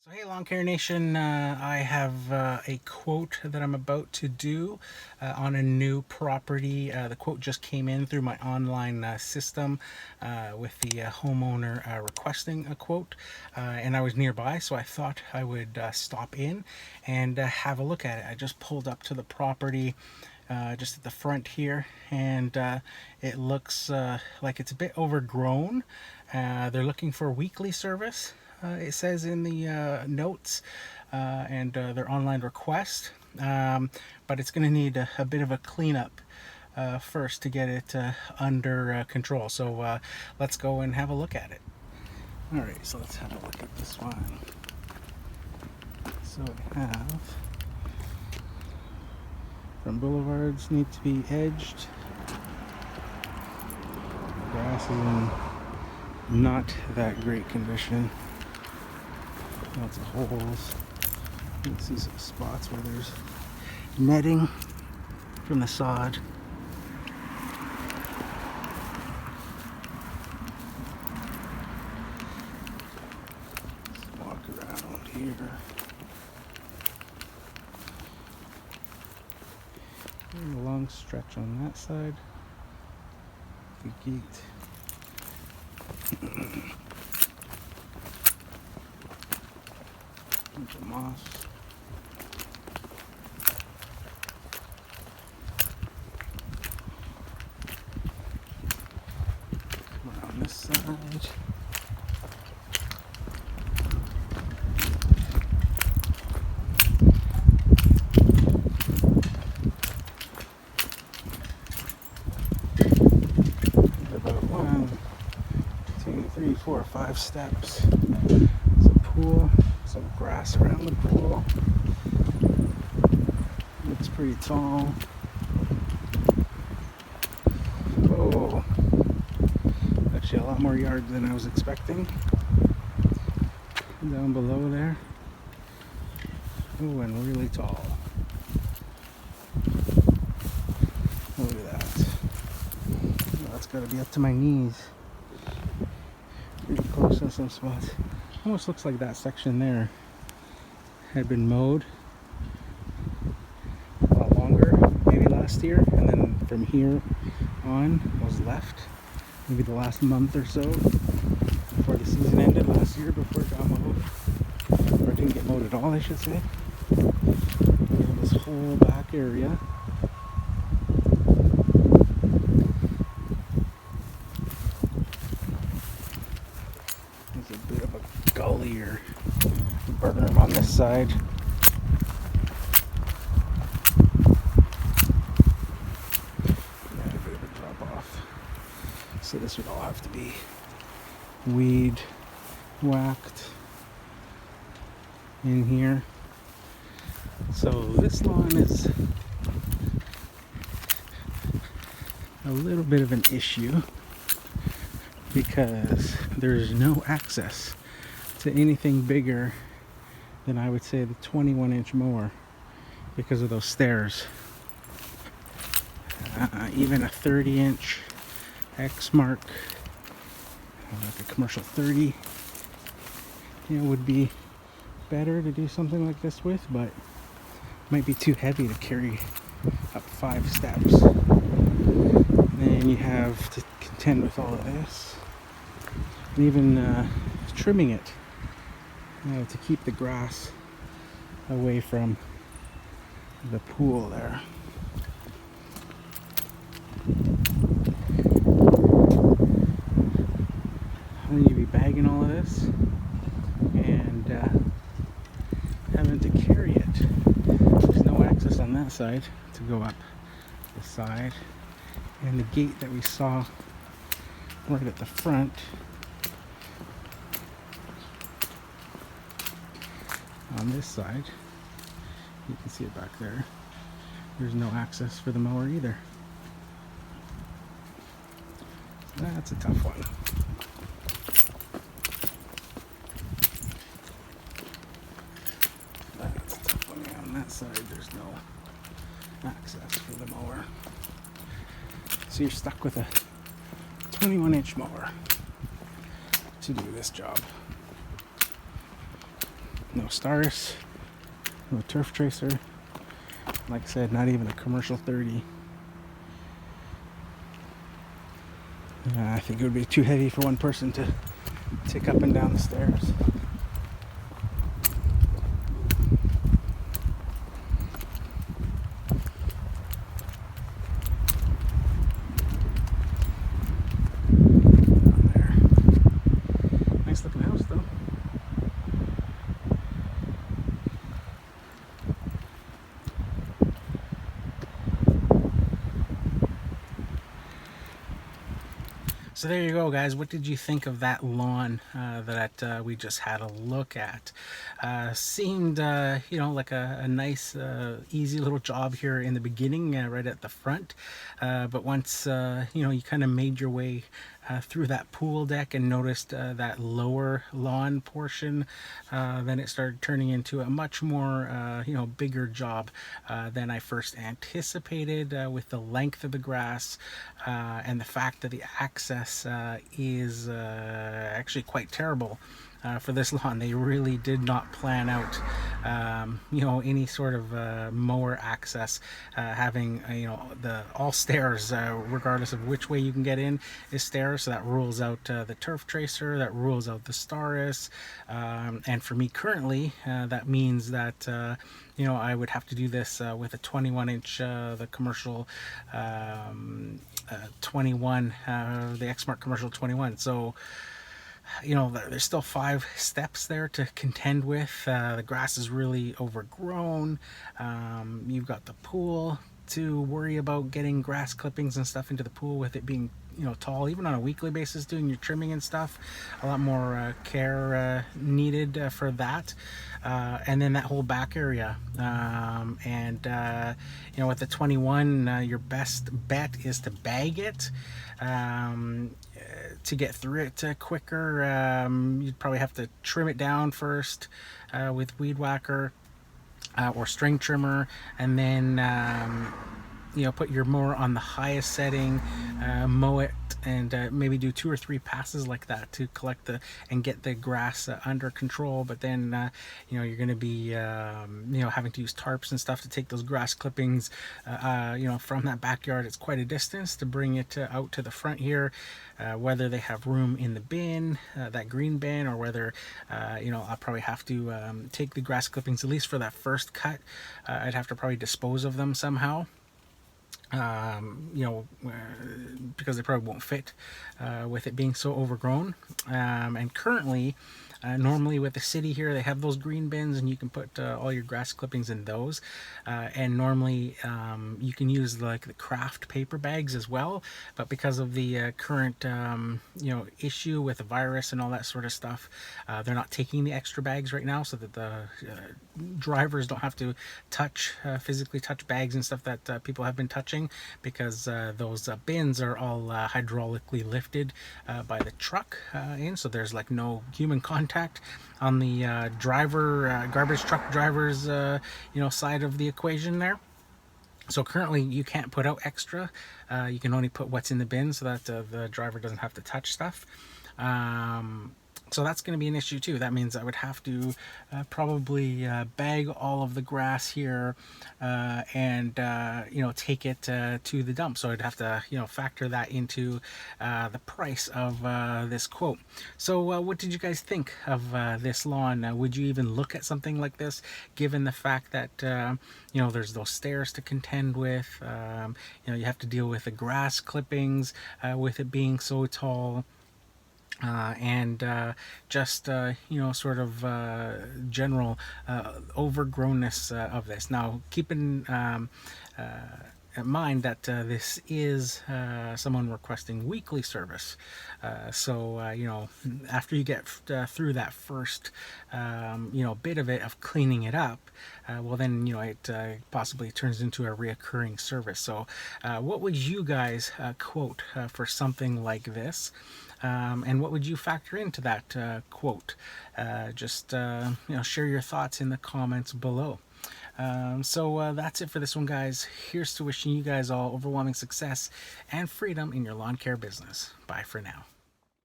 So hey Lawn Care Nation, I have a quote that I'm about to do on a new property. The quote just came in through my online system with the homeowner requesting a quote, and I was nearby, so I thought I would stop in and have a look at it. I just pulled up to the property just at the front here, and it looks like it's a bit overgrown. They're looking for weekly service, it says in the notes, and their online request, but it's going to need a bit of a cleanup first to get it under control. So let's go and have a look at it. All right, so let's have a look at this one. So we have from boulevards need to be edged. The grass is in not that great condition. Lots of holes. You can see some spots where there's netting from the sod. Let's walk around here. And a long stretch on that side. The gate. Bunch of moss. Around this side. About 1, 2, 3, 4, 5 steps. There's a pool. Some grass around the pool. Looks pretty tall. Oh, actually a lot more yards than I was expecting. Down below there. Oh, and really tall. Look at that. Oh, that's got to be up to my knees. Pretty close in some spots. Almost looks like that section there had been mowed a lot longer, maybe last year, and then from here on was left, maybe the last month or so before the season ended last year, before it got mowed, or it didn't get mowed at all, I should say. And this whole back area. There's a bit of a gully or berm on this side. Yeah, a bit of a drop off. So this would all have to be weed whacked in here. So this lawn is a little bit of an issue because there's no access to anything bigger than, I would say, the 21-inch mower because of those stairs. Even a 30-inch X mark, like a commercial 30, would be better to do something like this with, but might be too heavy to carry up 5 steps. Then you have to contend with all of this, and even trimming it to keep the grass away from the pool there. Then you'd be bagging all of this and having to carry it. There's no access on that side to go up the side, and the gate that we saw right at the front on this side, you can see it back there, there's no access for the mower either. That's a tough one. That's a tough one. Yeah, on that side there's no access for the mower, so you're stuck with a 21-inch mower to do this job. No Staris, no turf tracer. Like I said, not even a commercial 30. I think it would be too heavy for one person to take up and down the stairs. There. Nice looking house though. So there you go, guys. What did you think of that lawn that we just had a look at? Seemed, like a nice, easy little job here in the beginning, right at the front. But once, you kind of made your way through that pool deck and noticed that lower lawn portion, then it started turning into a much more, bigger job than I first anticipated with the length of the grass and the fact that the access is actually quite terrible. For this lawn, they really did not plan out, any sort of mower access. Having, the all stairs, regardless of which way you can get in, is stairs. So that rules out the turf tracer. That rules out the Staris. And for me currently, that means that I would have to do this with a 21-inch, the commercial 21, the Exmark commercial 21. So there's still 5 steps there to contend with. The grass is really overgrown. You've got the pool to worry about, getting grass clippings and stuff into the pool with it being tall, even on a weekly basis, doing your trimming and stuff. A lot more care needed for that. And then that whole back area. With the 21, your best bet is to bag it. To get through it quicker, you'd probably have to trim it down first with weed whacker or string trimmer, and then put your mower on the highest setting, mow it, and maybe do 2 or 3 passes like that to collect and get the grass under control. But then you're going to be having to use tarps and stuff to take those grass clippings from that backyard. It's quite a distance to bring it out to the front here, whether they have room in the bin, that green bin, or whether I'll probably have to take the grass clippings, at least for that first cut. I'd have to probably dispose of them somehow. Because they probably won't fit with it being so overgrown. And currently, normally with the city here, they have those green bins and you can put all your grass clippings in those. And normally you can use like the craft paper bags as well. But because of the current issue with the virus and all that sort of stuff, they're not taking the extra bags right now, so that the drivers don't have to physically touch bags and stuff that people have been touching, because those bins are all hydraulically lifted by the truck in, so there's like no human contact on the garbage truck driver's side of the equation there. So currently you can't put out extra. You can only put what's in the bin, so that the driver doesn't have to touch stuff. So that's going to be an issue too. That means I would have to probably bag all of the grass here and take it to the dump. So I'd have to factor that into the price of this quote. So what did you guys think of this lawn? Would you even look at something like this, given the fact that there's those stairs to contend with? You have to deal with the grass clippings with it being so tall. And just sort of general overgrownness of this. Now, keep in mind that this is someone requesting weekly service. So after you get through that first bit of it of cleaning it up, well then it possibly turns into a reoccurring service. So what would you guys quote for something like this? And what would you factor into that quote? Just share your thoughts in the comments below. So that's it for this one, guys. Here's to wishing you guys all overwhelming success and freedom in your lawn care business. Bye for now.